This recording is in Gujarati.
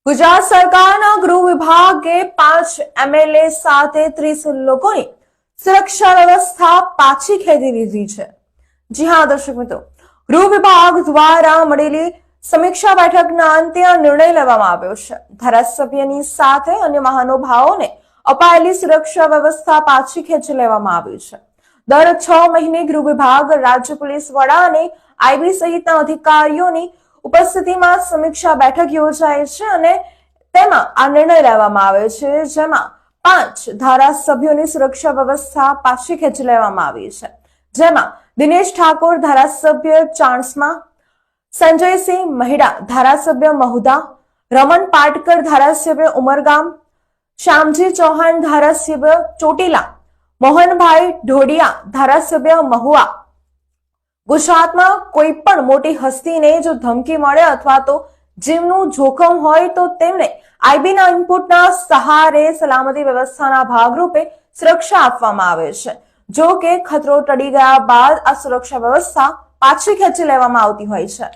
ગુજરાત સરકારના ગૃહ વિભાગે 5 એમએલએ સાથે 30 લોકોની સુરક્ષા વ્યવસ્થા પાછી ખેંચી લીધી છે। જી હા દર્શક મિત્રો, ગૃહ વિભાગ દ્વારા મળેલી સમીક્ષા બેઠકના અંતે આ નિર્ણય લેવામાં આવ્યો છે। ધારાસભ્યની સાથે અન્ય મહાનુભાવોને અપાયેલી સુરક્ષા વ્યવસ્થા પાછી ખેંચી લેવામાં આવી છે। દર 6 મહિને ગૃહ વિભાગ, રાજ્ય પોલીસ વડા અને આઈબી સહિતના અધિકારીઓની ઉપસ્થિતિમાં સમીક્ષા બેઠક યોજાય છે અને તેમાં આ નિર્ણય લેવામાં આવે છે, જેમાં 5 ધારાસભ્યોની સુરક્ષા વ્યવસ્થા પાછી ખેંચી લેવામાં આવી છે। જેમાં દિનેશ ઠાકોર ધારાસભ્ય ચાણસ્મા, સંજયસિંહ મહિડા ધારાસભ્ય મહુધા, રમણ પાટકર ધારાસભ્ય ઉમરગામ, શ્યામજી ચૌહાણ ધારાસભ્ય ચોટીલા, મોહનભાઈ ઢોડિયા ધારાસભ્ય મહુવા। ગુજરાતમાં કોઈ પણ મોટી હસ્તીને જો ધમકી મળે અથવા તો જીવનું જોખમ હોય તો તેમને આઈબીના ઇનપુટના સહારે સલામતી વ્યવસ્થાના ભાગરૂપે સુરક્ષા આપવામાં આવે છે। જો કે ખતરો ટળી ગયા બાદ આ સુરક્ષા વ્યવસ્થા પાછી ખેંચી લેવામાં આવતી હોય છે।